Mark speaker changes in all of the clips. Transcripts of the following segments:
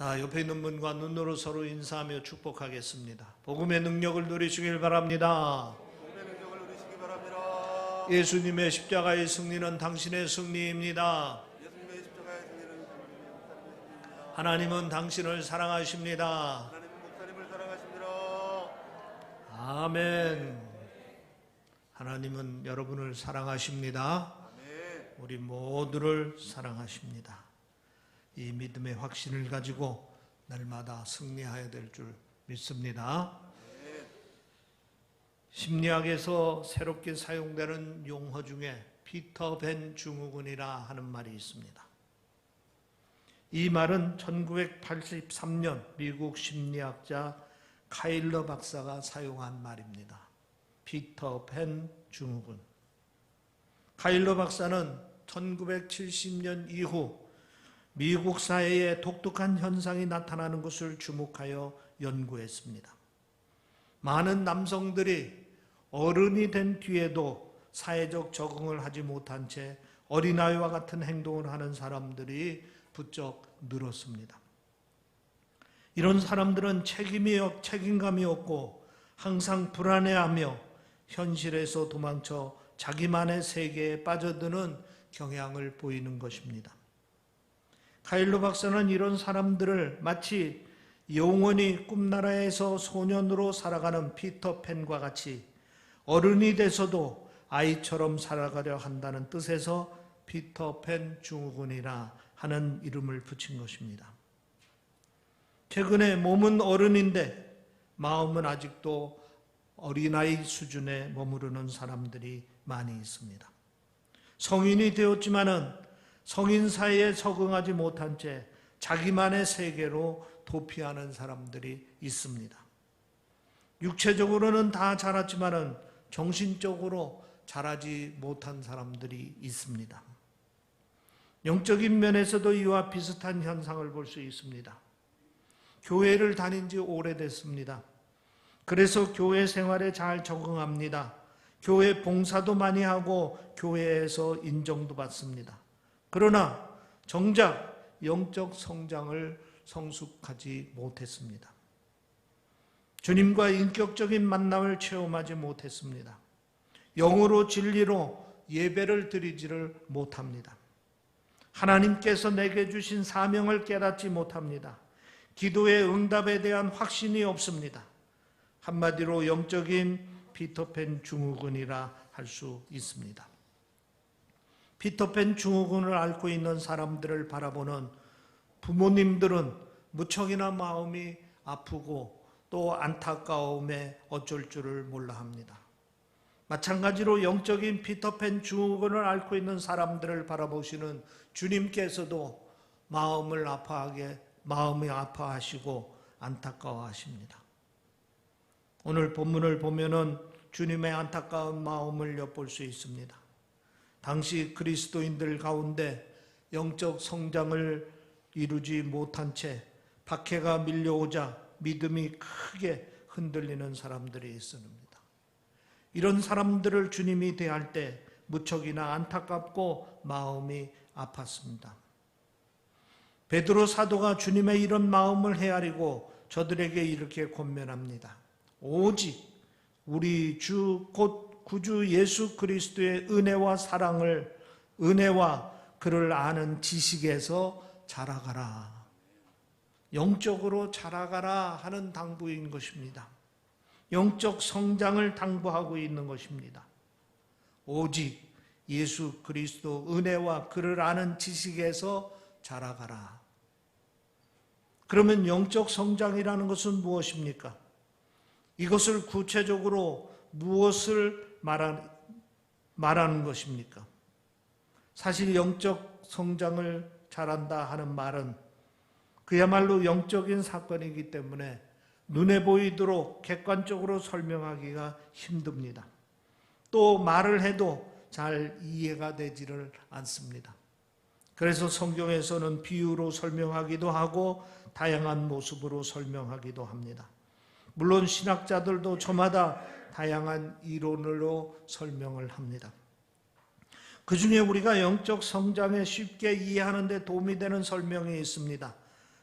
Speaker 1: 자, 옆에 있는 분과 눈으로 서로 인사하며 축복하겠습니다. 복음의 능력을 누리시길 바랍니다. 예수님의 십자가의 승리는 당신의 승리입니다. 하나님은 당신을 사랑하십니다. 아멘. 하나님은 여러분을 사랑하십니다. 우리 모두를 사랑하십니다. 이 믿음의 확신을 가지고 날마다 승리해야 될 줄 믿습니다. 심리학에서 새롭게 사용되는 용어 중에 피터 벤 증후군이라 하는 말이 있습니다. 이 말은 1983년 미국 심리학자 카일러 박사가 사용한 말입니다. 피터 벤 증후군. 카일러 박사는 1970년 이후 미국 사회에 독특한 현상이 나타나는 것을 주목하여 연구했습니다. 많은 남성들이 어른이 된 뒤에도 사회적 적응을 하지 못한 채 어린아이와 같은 행동을 하는 사람들이 부쩍 늘었습니다. 이런 사람들은 책임감이 없고 항상 불안해하며 현실에서 도망쳐 자기만의 세계에 빠져드는 경향을 보이는 것입니다. 카일러 박사는 이런 사람들을 마치 영원히 꿈나라에서 소년으로 살아가는 피터팬과 같이 어른이 돼서도 아이처럼 살아가려 한다는 뜻에서 피터팬 증후군이라 하는 이름을 붙인 것입니다. 최근에 몸은 어른인데 마음은 아직도 어린아이 수준에 머무르는 사람들이 많이 있습니다. 성인이 되었지만은 성인 사회에 적응하지 못한 채 자기만의 세계로 도피하는 사람들이 있습니다. 육체적으로는 다 자랐지만은 정신적으로 자라지 못한 사람들이 있습니다. 영적인 면에서도 이와 비슷한 현상을 볼 수 있습니다. 교회를 다닌 지 오래됐습니다. 그래서 교회 생활에 잘 적응합니다. 교회 봉사도 많이 하고 교회에서 인정도 받습니다. 그러나 정작 영적 성장을 성숙하지 못했습니다. 주님과 인격적인 만남을 체험하지 못했습니다. 영으로 진리로 예배를 드리지를 못합니다. 하나님께서 내게 주신 사명을 깨닫지 못합니다. 기도의 응답에 대한 확신이 없습니다. 한마디로 영적인 피터팬 증후군이라 할 수 있습니다. 피터팬 증후군을 앓고 있는 사람들을 바라보는 부모님들은 무척이나 마음이 아프고 또 안타까움에 어쩔 줄을 몰라 합니다. 마찬가지로 영적인 피터팬 증후군을 앓고 있는 사람들을 바라보시는 주님께서도 마음이 아파하시고 안타까워하십니다. 오늘 본문을 보면은 주님의 안타까운 마음을 엿볼 수 있습니다. 당시 그리스도인들 가운데 영적 성장을 이루지 못한 채 박해가 밀려오자 믿음이 크게 흔들리는 사람들이 있습니다. 이런 사람들을 주님이 대할 때 무척이나 안타깝고 마음이 아팠습니다. 베드로 사도가 주님의 이런 마음을 헤아리고 저들에게 이렇게 권면합니다. 오직 우리 주 곧 구주 예수 그리스도의 은혜와 사랑을, 은혜와 그를 아는 지식에서 자라가라. 영적으로 자라가라 하는 당부인 것입니다. 영적 성장을 당부하고 있는 것입니다. 오직 예수 그리스도 은혜와 그를 아는 지식에서 자라가라. 그러면 영적 성장이라는 것은 무엇입니까? 이것을 구체적으로 무엇을 말하는 것입니까? 사실 영적 성장을 잘한다 하는 말은 그야말로 영적인 사건이기 때문에 눈에 보이도록 객관적으로 설명하기가 힘듭니다. 또 말을 해도 잘 이해가 되지를 않습니다. 그래서 성경에서는 비유로 설명하기도 하고 다양한 모습으로 설명하기도 합니다. 물론 신학자들도 저마다 다양한 이론으로 설명을 합니다. 그 중에 우리가 영적 성장에 쉽게 이해하는 데 도움이 되는 설명이 있습니다.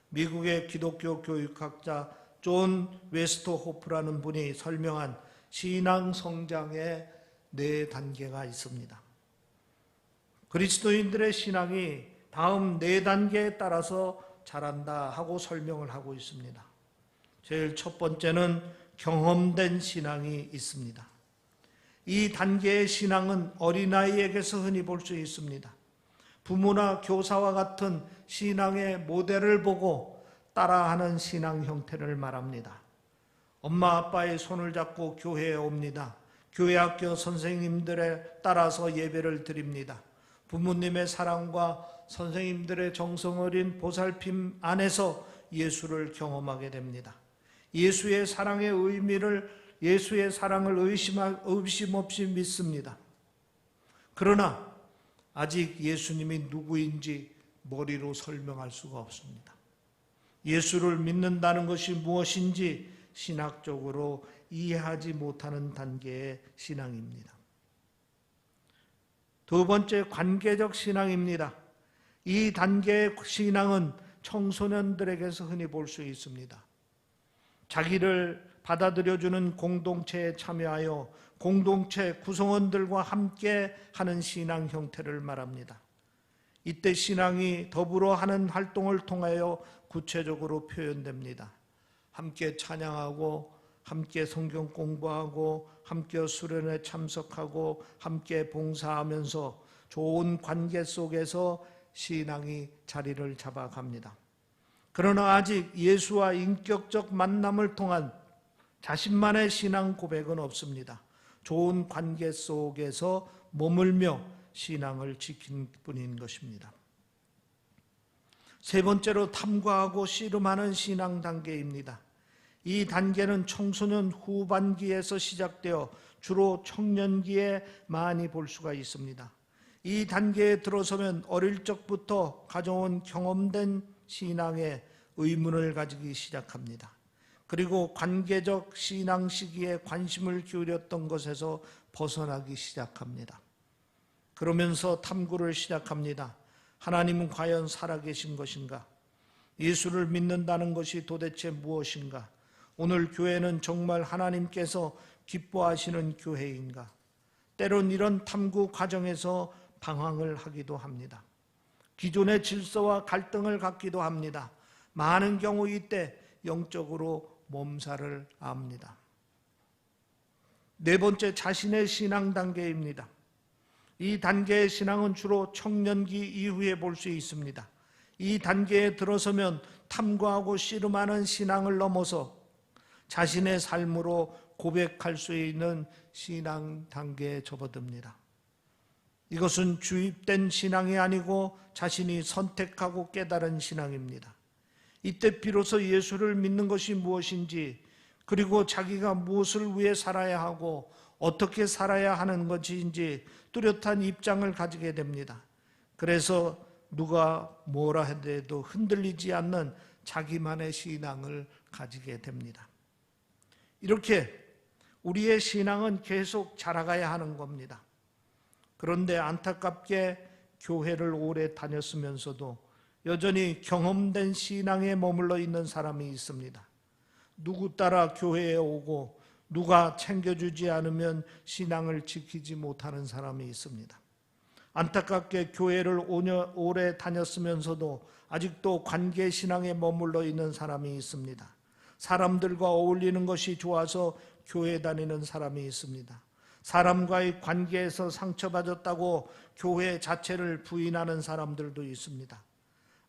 Speaker 1: 미국의 기독교 교육학자 존 웨스터호프라는 분이 설명한 신앙 성장의 4단계가 있습니다. 그리스도인들의 신앙이 다음 4단계에 따라서 자란다 하고 설명을 하고 있습니다. 제일 첫 번째는 경험된 신앙이 있습니다. 이 단계의 신앙은 어린아이에게서 흔히 볼 수 있습니다. 부모나 교사와 같은 신앙의 모델을 보고 따라하는 신앙 형태를 말합니다. 엄마 아빠의 손을 잡고 교회에 옵니다. 교회 학교 선생님들에 따라서 예배를 드립니다. 부모님의 사랑과 선생님들의 정성어린 보살핌 안에서 예수를 경험하게 됩니다. 예수의 사랑의 의미를, 예수의 사랑을 의심 없이 믿습니다. 그러나 아직 예수님이 누구인지 머리로 설명할 수가 없습니다. 예수를 믿는다는 것이 무엇인지 신학적으로 이해하지 못하는 단계의 신앙입니다. 두 번째, 관계적 신앙입니다. 이 단계의 신앙은 청소년들에게서 흔히 볼 수 있습니다. 자기를 받아들여주는 공동체에 참여하여 공동체 구성원들과 함께 하는 신앙 형태를 말합니다. 이때 신앙이 더불어 하는 활동을 통하여 구체적으로 표현됩니다. 함께 찬양하고, 함께 성경 공부하고, 함께 수련회 참석하고, 함께 봉사하면서 좋은 관계 속에서 신앙이 자리를 잡아갑니다. 그러나 아직 예수와 인격적 만남을 통한 자신만의 신앙 고백은 없습니다. 좋은 관계 속에서 머물며 신앙을 지킨 뿐인 것입니다. 세 번째로 탐구하고 씨름하는 신앙 단계입니다. 이 단계는 청소년 후반기에서 시작되어 주로 청년기에 많이 볼 수가 있습니다. 이 단계에 들어서면 어릴 적부터 가져온 경험된 신앙에 의문을 가지기 시작합니다. 그리고 관계적 신앙 시기에 관심을 기울였던 것에서 벗어나기 시작합니다. 그러면서 탐구를 시작합니다. 하나님은 과연 살아계신 것인가? 예수를 믿는다는 것이 도대체 무엇인가? 오늘 교회는 정말 하나님께서 기뻐하시는 교회인가? 때론 이런 탐구 과정에서 방황을 하기도 합니다. 기존의 질서와 갈등을 갖기도 합니다. 많은 경우 이때 영적으로 몸살을 앓습니다. 네 번째, 자신의 신앙 단계입니다. 이 단계의 신앙은 주로 청년기 이후에 볼 수 있습니다. 이 단계에 들어서면 탐구하고 씨름하는 신앙을 넘어서 자신의 삶으로 고백할 수 있는 신앙 단계에 접어듭니다. 이것은 주입된 신앙이 아니고 자신이 선택하고 깨달은 신앙입니다. 이때 비로소 예수를 믿는 것이 무엇인지, 그리고 자기가 무엇을 위해 살아야 하고 어떻게 살아야 하는 것인지 뚜렷한 입장을 가지게 됩니다. 그래서 누가 뭐라 해도 흔들리지 않는 자기만의 신앙을 가지게 됩니다. 이렇게 우리의 신앙은 계속 자라가야 하는 겁니다. 그런데 안타깝게 교회를 오래 다녔으면서도 여전히 경험된 신앙에 머물러 있는 사람이 있습니다. 누구 따라 교회에 오고 누가 챙겨주지 않으면 신앙을 지키지 못하는 사람이 있습니다. 안타깝게 교회를 오래 다녔으면서도 아직도 관계 신앙에 머물러 있는 사람이 있습니다. 사람들과 어울리는 것이 좋아서 교회 다니는 사람이 있습니다. 사람과의 관계에서 상처받았다고 교회 자체를 부인하는 사람들도 있습니다.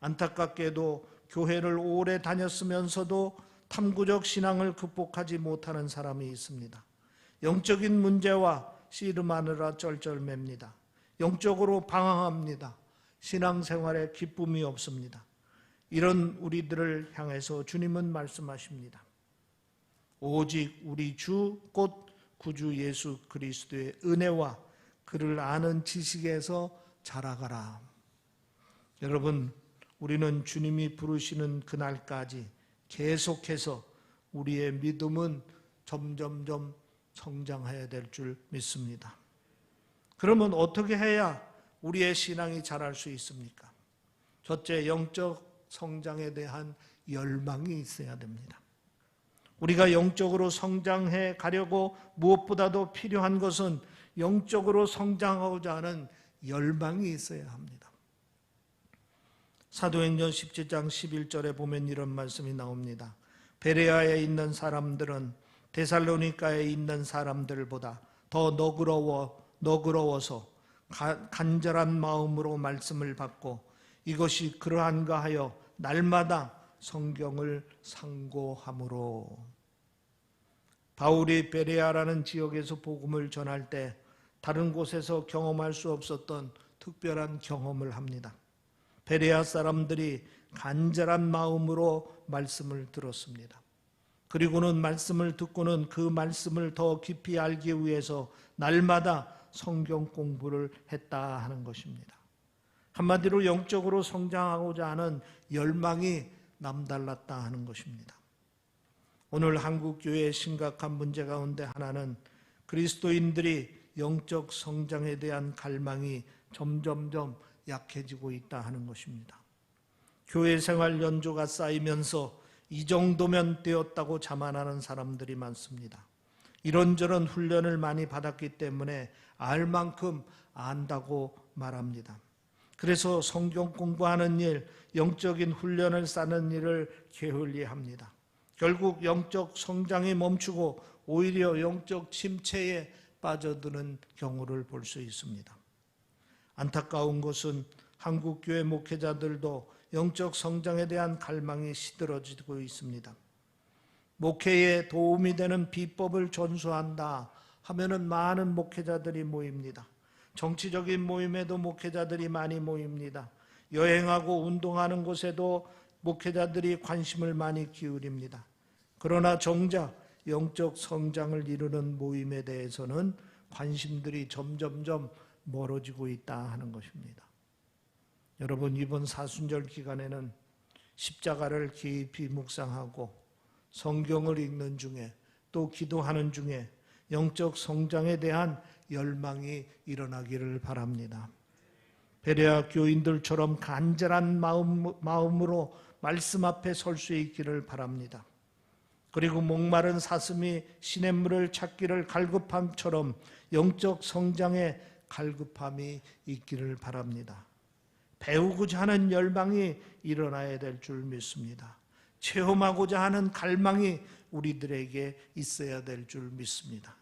Speaker 1: 안타깝게도 교회를 오래 다녔으면서도 탐구적 신앙을 극복하지 못하는 사람이 있습니다. 영적인 문제와 씨름하느라 쩔쩔맵니다. 영적으로 방황합니다. 신앙생활에 기쁨이 없습니다. 이런 우리들을 향해서 주님은 말씀하십니다. 오직 우리 주 곧 구주 예수 그리스도의 은혜와 그를 아는 지식에서 자라가라. 여러분, 우리는 주님이 부르시는 그날까지 계속해서 우리의 믿음은 점점점 성장해야 될 줄 믿습니다. 그러면 어떻게 해야 우리의 신앙이 자랄 수 있습니까? 첫째, 영적 성장에 대한 열망이 있어야 됩니다. 우리가 영적으로 성장해 가려고 무엇보다도 필요한 것은 영적으로 성장하고자 하는 열망이 있어야 합니다. 사도행전 17장 11절에 보면 이런 말씀이 나옵니다. 베레아에 있는 사람들은 데살로니가에 있는 사람들보다 더 너그러워서 간절한 마음으로 말씀을 받고 이것이 그러한가 하여 날마다 성경을 상고함으로. 바울이 베레아라는 지역에서 복음을 전할 때 다른 곳에서 경험할 수 없었던 특별한 경험을 합니다. 베레아 사람들이 간절한 마음으로 말씀을 들었습니다. 그리고는 말씀을 듣고는 그 말씀을 더 깊이 알기 위해서 날마다 성경 공부를 했다 하는 것입니다. 한마디로 영적으로 성장하고자 하는 열망이 남달랐다 하는 것입니다. 오늘 한국 교회의 심각한 문제 가운데 하나는 그리스도인들이 영적 성장에 대한 갈망이 점점점 약해지고 있다 하는 것입니다. 교회 생활 연조가 쌓이면서 이 정도면 되었다고 자만하는 사람들이 많습니다. 이런저런 훈련을 많이 받았기 때문에 알 만큼 안다고 말합니다. 그래서 성경 공부하는 일, 영적인 훈련을 쌓는 일을 게을리합니다. 결국 영적 성장이 멈추고 오히려 영적 침체에 빠져드는 경우를 볼 수 있습니다. 안타까운 것은 한국 교회 목회자들도 영적 성장에 대한 갈망이 시들어지고 있습니다. 목회에 도움이 되는 비법을 전수한다 하면은 많은 목회자들이 모입니다. 정치적인 모임에도 목회자들이 많이 모입니다. 여행하고 운동하는 곳에도 목회자들이 관심을 많이 기울입니다. 그러나 정작 영적 성장을 이루는 모임에 대해서는 관심들이 점점점 멀어지고 있다 하는 것입니다. 여러분, 이번 사순절 기간에는 십자가를 깊이 묵상하고 성경을 읽는 중에 또 기도하는 중에 영적 성장에 대한 열망이 일어나기를 바랍니다. 베레아 교인들처럼 간절한 마음으로 말씀 앞에 설 수 있기를 바랍니다. 그리고 목마른 사슴이 시냇물을 찾기를 갈급함처럼 영적 성장에 갈급함이 있기를 바랍니다. 배우고자 하는 열망이 일어나야 될 줄 믿습니다. 체험하고자 하는 갈망이 우리들에게 있어야 될 줄 믿습니다.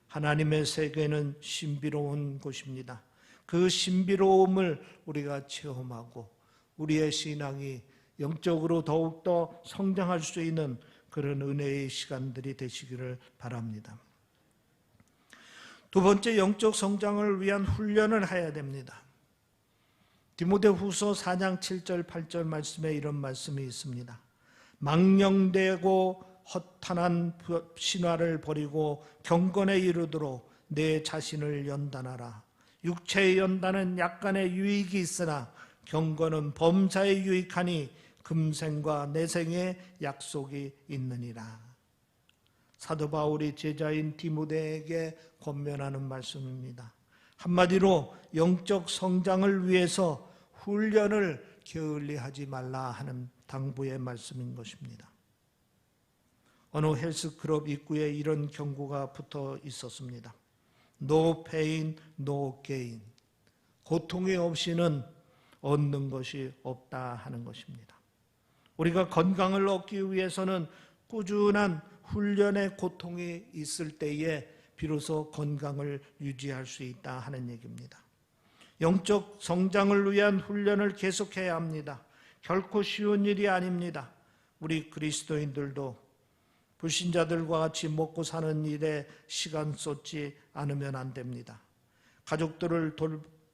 Speaker 1: 하나님의 세계는 신비로운 곳입니다. 그 신비로움을 우리가 체험하고 우리의 신앙이 영적으로 더욱더 성장할 수 있는 그런 은혜의 시간들이 되시기를 바랍니다. 두 번째, 영적 성장을 위한 훈련을 해야 됩니다. 디모데후서 4장 7절 8절 말씀에 이런 말씀이 있습니다. 망령되고 허탄한 신화를 버리고 경건에 이르도록 내 자신을 연단하라. 육체의 연단은 약간의 유익이 있으나 경건은 범사에 유익하니 금생과 내생의 약속이 있느니라. 사도 바울이 제자인 디모데에게 권면하는 말씀입니다. 한마디로 영적 성장을 위해서 훈련을 게을리하지 말라 하는 당부의 말씀인 것입니다. 어느 헬스클럽 입구에 이런 경고가 붙어 있었습니다. No pain, no gain. 고통이 없이는 얻는 것이 없다 하는 것입니다. 우리가 건강을 얻기 위해서는 꾸준한 훈련의 고통이 있을 때에 비로소 건강을 유지할 수 있다 하는 얘기입니다. 영적 성장을 위한 훈련을 계속해야 합니다. 결코 쉬운 일이 아닙니다. 우리 그리스도인들도 불신자들과 같이 먹고 사는 일에 시간 쏟지 않으면 안 됩니다. 가족들을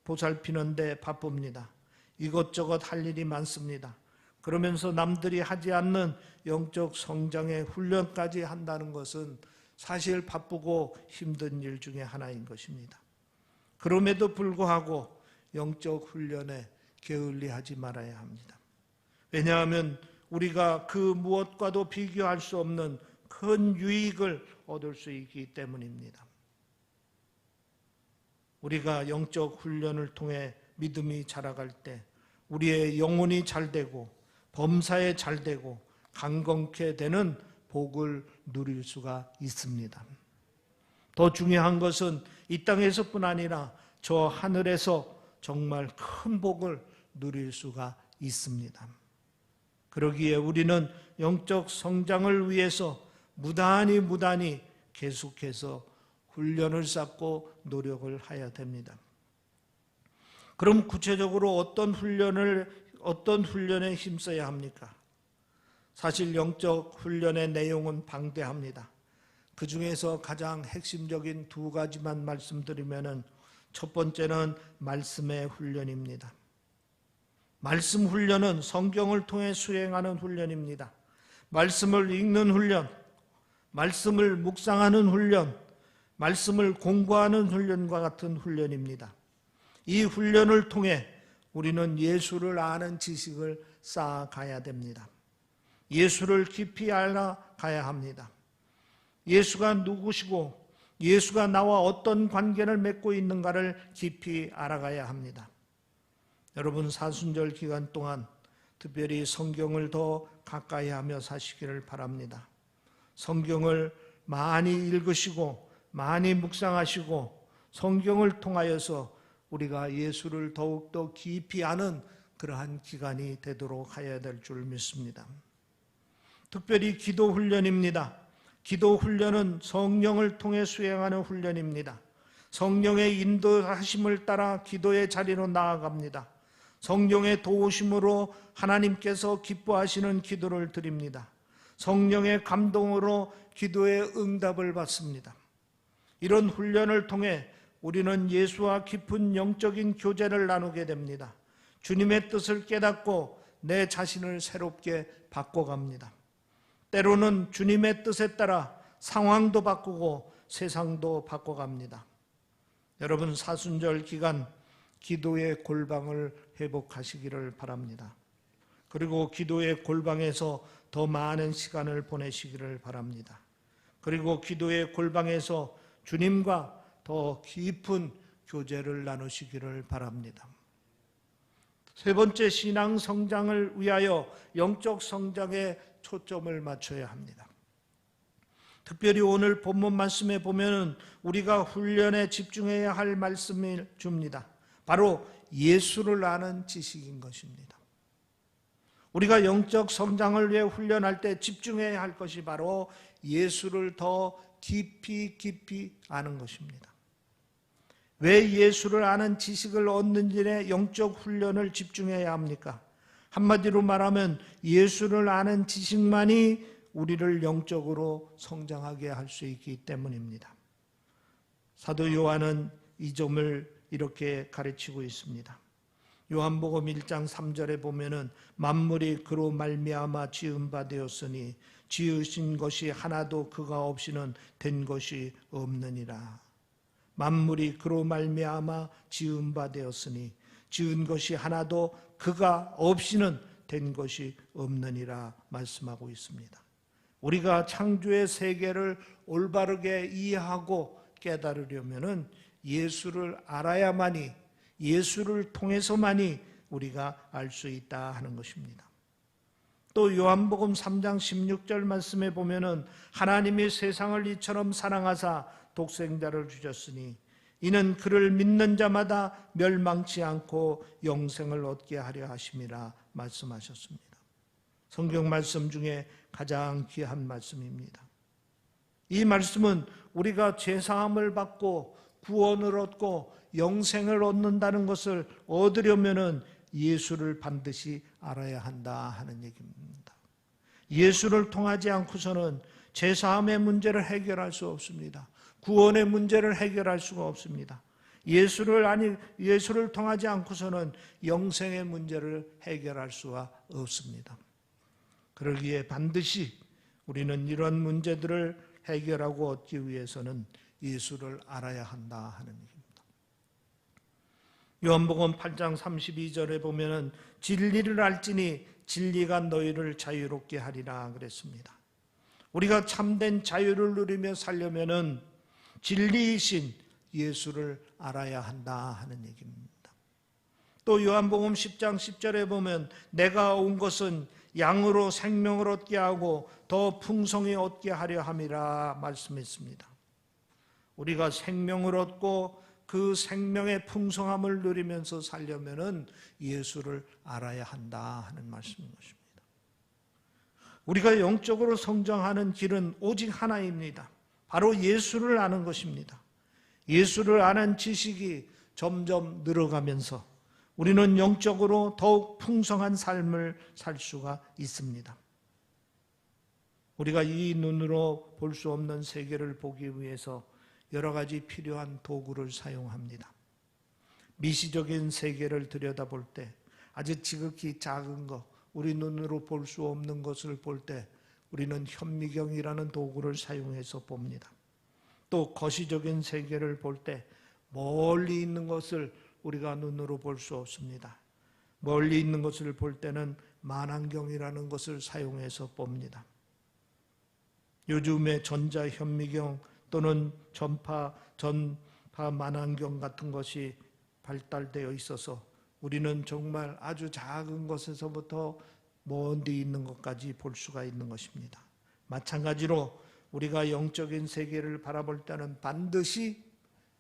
Speaker 1: 보살피는데 바쁩니다. 이것저것 할 일이 많습니다. 그러면서 남들이 하지 않는 영적 성장의 훈련까지 한다는 것은 사실 바쁘고 힘든 일 중에 하나인 것입니다. 그럼에도 불구하고 영적 훈련에 게을리하지 말아야 합니다. 왜냐하면 우리가 그 무엇과도 비교할 수 없는 큰 유익을 얻을 수 있기 때문입니다. 우리가 영적 훈련을 통해 믿음이 자라갈 때 우리의 영혼이 잘되고 범사에 잘되고 강건케 되는 복을 누릴 수가 있습니다. 더 중요한 것은 이 땅에서뿐 아니라 저 하늘에서 정말 큰 복을 누릴 수가 있습니다. 그러기에 우리는 영적 성장을 위해서 무단히 계속해서 훈련을 쌓고 노력을 해야 됩니다. 그럼 구체적으로 어떤 훈련에 힘써야 합니까? 사실 영적 훈련의 내용은 방대합니다. 그 중에서 가장 핵심적인 두 가지만 말씀드리면은 첫 번째는 말씀의 훈련입니다. 말씀 훈련은 성경을 통해 수행하는 훈련입니다. 말씀을 읽는 훈련, 말씀을 묵상하는 훈련, 말씀을 공부하는 훈련과 같은 훈련입니다. 이 훈련을 통해 우리는 예수를 아는 지식을 쌓아가야 됩니다. 예수를 깊이 알아가야 합니다. 예수가 누구시고 예수가 나와 어떤 관계를 맺고 있는가를 깊이 알아가야 합니다. 여러분, 사순절 기간 동안 특별히 성경을 더 가까이 하며 사시기를 바랍니다. 성경을 많이 읽으시고 많이 묵상하시고 성경을 통하여서 우리가 예수를 더욱더 깊이 아는 그러한 기간이 되도록 해야 될 줄 믿습니다. 특별히 기도 훈련입니다. 기도 훈련은 성령을 통해 수행하는 훈련입니다. 성령의 인도하심을 따라 기도의 자리로 나아갑니다. 성령의 도우심으로 하나님께서 기뻐하시는 기도를 드립니다. 성령의 감동으로 기도의 응답을 받습니다. 이런 훈련을 통해 우리는 예수와 깊은 영적인 교제를 나누게 됩니다. 주님의 뜻을 깨닫고 내 자신을 새롭게 바꿔갑니다. 때로는 주님의 뜻에 따라 상황도 바꾸고 세상도 바꿔갑니다. 여러분, 사순절 기간 기도의 골방을 회복하시기를 바랍니다. 그리고 기도의 골방에서 더 많은 시간을 보내시기를 바랍니다. 그리고 기도의 골방에서 주님과 더 깊은 교제를 나누시기를 바랍니다. 세 번째, 신앙 성장을 위하여 영적 성장에 초점을 맞춰야 합니다. 특별히 오늘 본문 말씀에 보면 우리가 훈련에 집중해야 할 말씀을 줍니다. 바로 예수를 아는 지식인 것입니다. 우리가 영적 성장을 위해 훈련할 때 집중해야 할 것이 바로 예수를 더 깊이 아는 것입니다. 왜 예수를 아는 지식을 얻는지에 영적 훈련을 집중해야 합니까? 한마디로 말하면 예수를 아는 지식만이 우리를 영적으로 성장하게 할 수 있기 때문입니다. 사도 요한은 이 점을 이렇게 가르치고 있습니다. 요한복음 1장 3절에 보면은 만물이 그로 말미암아 지은 바 되었으니 지으신 것이 하나도 그가 없이는 된 것이 없느니라. 만물이 그로 말미암아 지은 바 되었으니 지은 것이 하나도 그가 없이는 된 것이 없느니라 말씀하고 있습니다. 우리가 창조의 세계를 올바르게 이해하고 깨달으려면은 예수를 알아야만이, 예수를 통해서만이 우리가 알 수 있다 하는 것입니다. 또 요한복음 3장 16절 말씀에 보면은 하나님이 세상을 이처럼 사랑하사 독생자를 주셨으니 이는 그를 믿는 자마다 멸망치 않고 영생을 얻게 하려 하심이라 말씀하셨습니다. 성경 말씀 중에 가장 귀한 말씀입니다. 이 말씀은 우리가 죄사함을 받고 구원을 얻고 영생을 얻는다는 것을 얻으려면은 예수를 반드시 알아야 한다 하는 얘기입니다. 예수를 통하지 않고서는 죄사함의 문제를 해결할 수 없습니다. 구원의 문제를 해결할 수가 없습니다. 예수를 통하지 않고서는 영생의 문제를 해결할 수가 없습니다. 그러기에 반드시 우리는 이런 문제들을 해결하고 얻기 위해서는 예수를 알아야 한다 하는 얘기입니다. 요한복음 8장 32절에 보면은 진리를 알지니 진리가 너희를 자유롭게 하리라 그랬습니다. 우리가 참된 자유를 누리며 살려면은 진리이신 예수를 알아야 한다 하는 얘기입니다. 또 요한복음 10장 10절에 보면 내가 온 것은 양으로 생명을 얻게 하고 더 풍성히 얻게 하려 함이라 말씀했습니다. 우리가 생명을 얻고 그 생명의 풍성함을 누리면서 살려면은 예수를 알아야 한다 하는 말씀인 것입니다. 우리가 영적으로 성장하는 길은 오직 하나입니다. 바로 예수를 아는 것입니다. 예수를 아는 지식이 점점 늘어가면서 우리는 영적으로 더욱 풍성한 삶을 살 수가 있습니다. 우리가 이 눈으로 볼 수 없는 세계를 보기 위해서 여러 가지 필요한 도구를 사용합니다. 미시적인 세계를 들여다볼 때 아주 지극히 작은 것, 우리 눈으로 볼 수 없는 것을 볼 때 우리는 현미경이라는 도구를 사용해서 봅니다. 또 거시적인 세계를 볼 때 멀리 있는 것을 우리가 눈으로 볼 수 없습니다. 멀리 있는 것을 볼 때는 만안경이라는 것을 사용해서 봅니다. 요즘에 전자현미경 또는 전파 만안경 같은 것이 발달되어 있어서 우리는 정말 아주 작은 것에서부터 먼 데 있는 것까지 볼 수가 있는 것입니다. 마찬가지로 우리가 영적인 세계를 바라볼 때는 반드시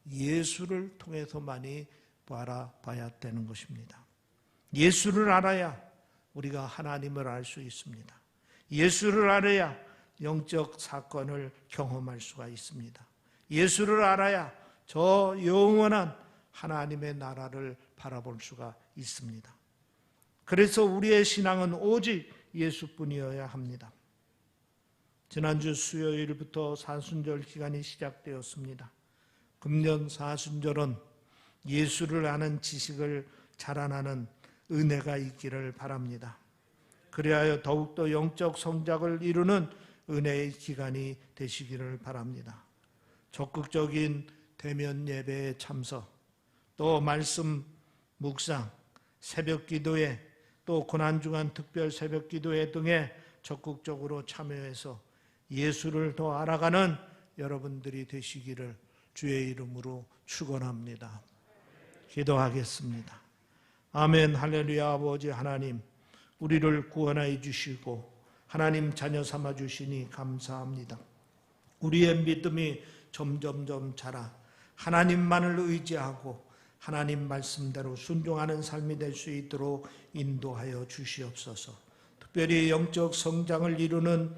Speaker 1: 예수를 통해서만이 바라봐야 되는 것입니다. 예수를 알아야 우리가 하나님을 알 수 있습니다. 예수를 알아야 영적 사건을 경험할 수가 있습니다. 예수를 알아야 저 영원한 하나님의 나라를 바라볼 수가 있습니다. 그래서 우리의 신앙은 오직 예수뿐이어야 합니다. 지난주 수요일부터 사순절 기간이 시작되었습니다. 금년 사순절은 예수를 아는 지식을 자라나는 은혜가 있기를 바랍니다. 그리하여 더욱더 영적 성장을 이루는 은혜의 기간이 되시기를 바랍니다. 적극적인 대면 예배에 참석, 또 말씀 묵상, 새벽 기도회, 또 고난주간 특별 새벽 기도회 등에 적극적으로 참여해서 예수를 더 알아가는 여러분들이 되시기를 주의 이름으로 축원합니다. 기도하겠습니다. 아멘. 할렐루야. 아버지 하나님, 우리를 구원하여 주시고 하나님 자녀 삼아 주시니 감사합니다. 우리의 믿음이 점점점 자라 하나님만을 의지하고 하나님 말씀대로 순종하는 삶이 될 수 있도록 인도하여 주시옵소서. 특별히 영적 성장을 이루는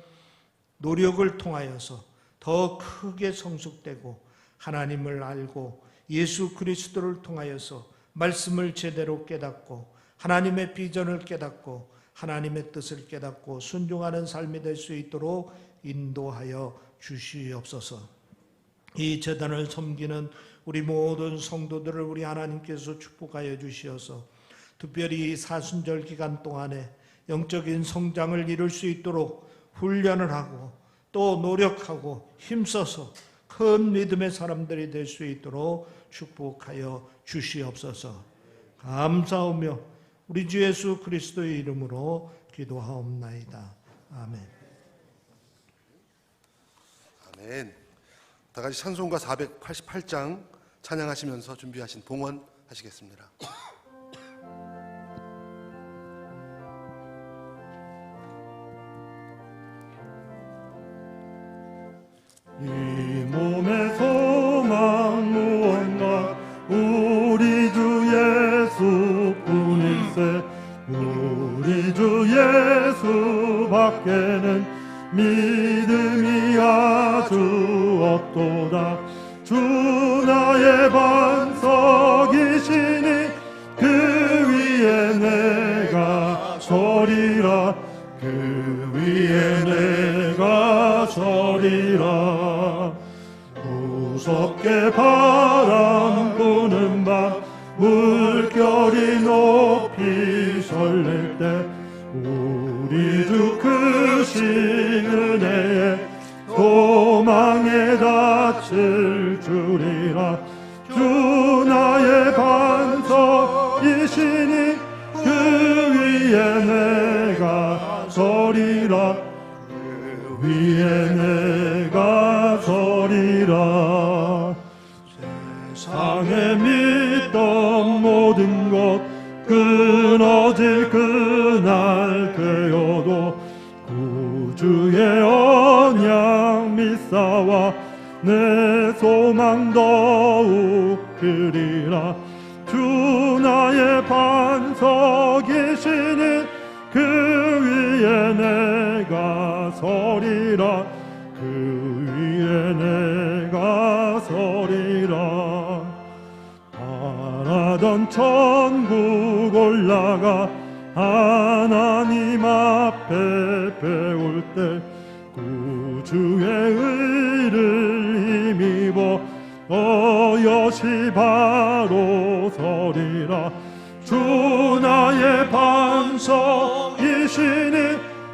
Speaker 1: 노력을 통하여서 더 크게 성숙되고 하나님을 알고 예수 그리스도를 통하여서 말씀을 제대로 깨닫고 하나님의 비전을 깨닫고 하나님의 뜻을 깨닫고 순종하는 삶이 될 수 있도록 인도하여 주시옵소서. 이 제단을 섬기는 우리 모든 성도들을 우리 하나님께서 축복하여 주시어서 특별히 사순절 기간 동안에 영적인 성장을 이룰 수 있도록 훈련을 하고 또 노력하고 힘써서 큰 믿음의 사람들이 될 수 있도록 축복하여 주시옵소서. 감사하며 우리 주 예수 그리스도의 이름으로 기도하옵나이다. 아멘.
Speaker 2: 아멘. 다 같이 찬송가 488장 찬양하시면서 준비하신 봉헌 하시겠습니다.
Speaker 3: 이 몸의 소망 무언가 우리 주 예수뿐일세. 우리 주 예수 밖에는 믿음이 아주 없도다. 주 나의 반석이시니 그 위에 내가 서리라. 그 위에 내가 서리라. 무섭게 바람 부는 밤 물결이 높이 설렐 때 우리 주 크신 은혜에 소망에 닿을 줄이라. 주 나의 반석이시니 그 위에 내가 서리라. 그 위에 내가 서리라. 세상에 믿던 모든 것 끊어질 그날 되어도 주의 언약 믿사와 내 소망 더욱 크리라. 주 나의 반석이시니 그 위에 내가 서리라. 그 위에 내가 서리라. 바라던 천국 올라가 하나님 앞에 배울 때 구주의 의를 힘입어 여시 바로 서리라. 주 나의 반석이시니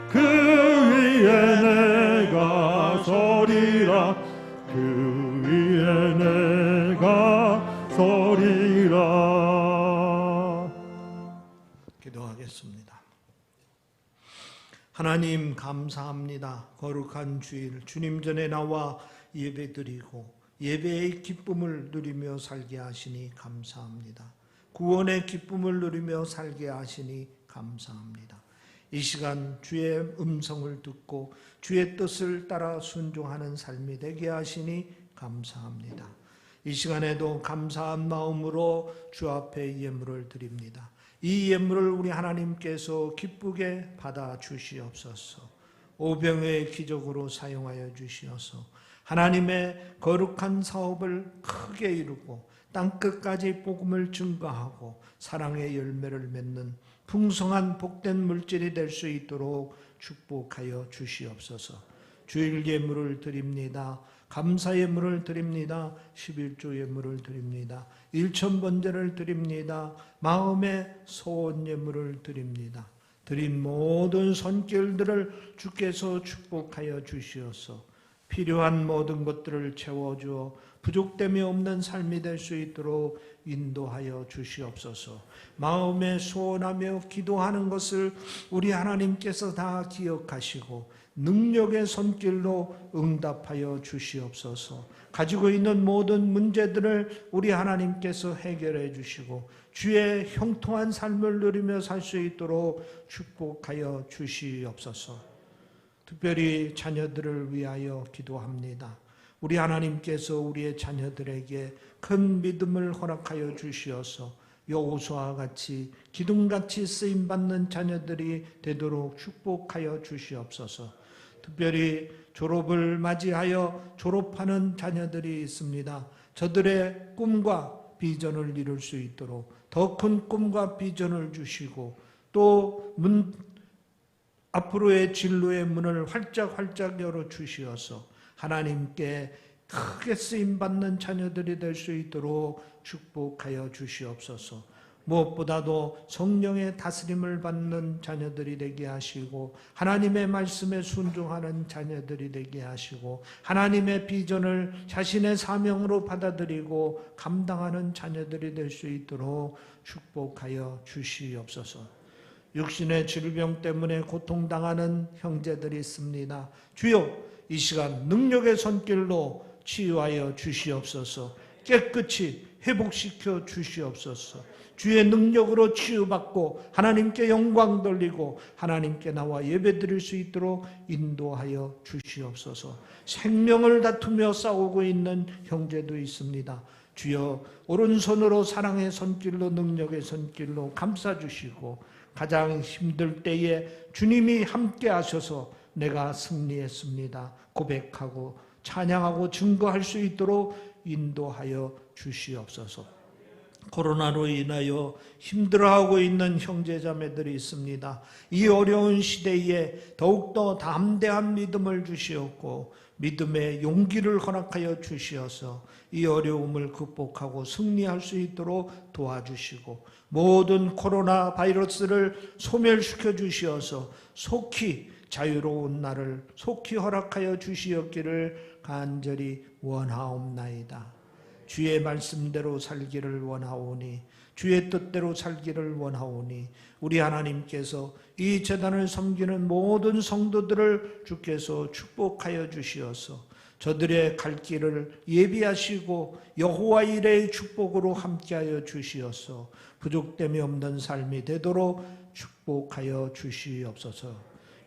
Speaker 3: 그 위에 내가 서리라. 그 위에 내가 서리라.
Speaker 1: 기도하겠습니다. 하나님 감사합니다. 거룩한 주일 주님 전에 나와 예배드리고 예배의 기쁨을 누리며 살게 하시니 감사합니다. 구원의 기쁨을 누리며 살게 하시니 감사합니다. 이 시간 주의 음성을 듣고 주의 뜻을 따라 순종하는 삶이 되게 하시니 감사합니다. 이 시간에도 감사한 마음으로 주 앞에 예물을 드립니다. 이 예물을 우리 하나님께서 기쁘게 받아 주시옵소서. 오병의 기적으로 사용하여 주시어서 하나님의 거룩한 사업을 크게 이루고 땅끝까지 복음을 증거하고 사랑의 열매를 맺는 풍성한 복된 물질이 될 수 있도록 축복하여 주시옵소서. 주일 예물을 드립니다. 감사 예물을 드립니다. 11조 예물을 드립니다. 일천번제를 드립니다. 마음의 소원 예물을 드립니다. 드린 모든 손길들을 주께서 축복하여 주시어서 필요한 모든 것들을 채워주어 부족됨이 없는 삶이 될 수 있도록 인도하여 주시옵소서. 마음에 소원하며 기도하는 것을 우리 하나님께서 다 기억하시고 능력의 손길로 응답하여 주시옵소서. 가지고 있는 모든 문제들을 우리 하나님께서 해결해 주시고 주의 형통한 삶을 누리며 살 수 있도록 축복하여 주시옵소서. 특별히 자녀들을 위하여 기도합니다. 우리 하나님께서 우리의 자녀들에게 큰 믿음을 허락하여 주시어서 여호수아와 같이 기둥같이 쓰임받는 자녀들이 되도록 축복하여 주시옵소서. 특별히 졸업을 맞이하여 졸업하는 자녀들이 있습니다. 저들의 꿈과 비전을 이룰 수 있도록 더 큰 꿈과 비전을 주시고 또 앞으로의 진로의 문을 활짝 열어주시어서 하나님께 크게 쓰임받는 자녀들이 될 수 있도록 축복하여 주시옵소서. 무엇보다도 성령의 다스림을 받는 자녀들이 되게 하시고 하나님의 말씀에 순종하는 자녀들이 되게 하시고 하나님의 비전을 자신의 사명으로 받아들이고 감당하는 자녀들이 될 수 있도록 축복하여 주시옵소서. 육신의 질병 때문에 고통당하는 형제들이 있습니다. 주여, 이 시간 능력의 손길로 치유하여 주시옵소서. 깨끗이 회복시켜 주시옵소서. 주의 능력으로 치유받고 하나님께 영광 돌리고 하나님께 나와 예배드릴 수 있도록 인도하여 주시옵소서. 생명을 다투며 싸우고 있는 형제도 있습니다. 주여, 오른손으로 사랑의 손길로 능력의 손길로 감싸주시고 가장 힘들 때에 주님이 함께 하셔서 내가 승리했습니다 고백하고 찬양하고 증거할 수 있도록 인도하여 주시옵소서. 코로나로 인하여 힘들어하고 있는 형제자매들이 있습니다. 이 어려운 시대에 더욱더 담대한 믿음을 주시었고 믿음의 용기를 허락하여 주시어서 이 어려움을 극복하고 승리할 수 있도록 도와주시고 모든 코로나 바이러스를 소멸시켜 주시어서 속히 자유로운 날을 속히 허락하여 주시었기를 간절히 원하옵나이다. 주의 말씀대로 살기를 원하오니 주의 뜻대로 살기를 원하오니 우리 하나님께서 이 제단을 섬기는 모든 성도들을 주께서 축복하여 주시어서 저들의 갈 길을 예비하시고 여호와 일의 축복으로 함께하여 주시어서 부족됨이 없는 삶이 되도록 축복하여 주시옵소서.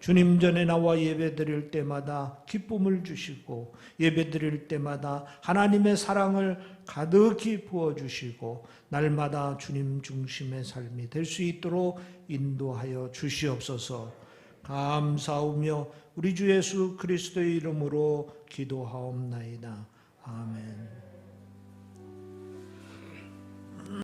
Speaker 1: 주님 전에 나와 예배드릴 때마다 기쁨을 주시고 예배드릴 때마다 하나님의 사랑을 가득히 부어주시고 날마다 주님 중심의 삶이 될 수 있도록 인도하여 주시옵소서. 감사하며 우리 주 예수 그리스도의 이름으로 기도하옵나이다. 아멘.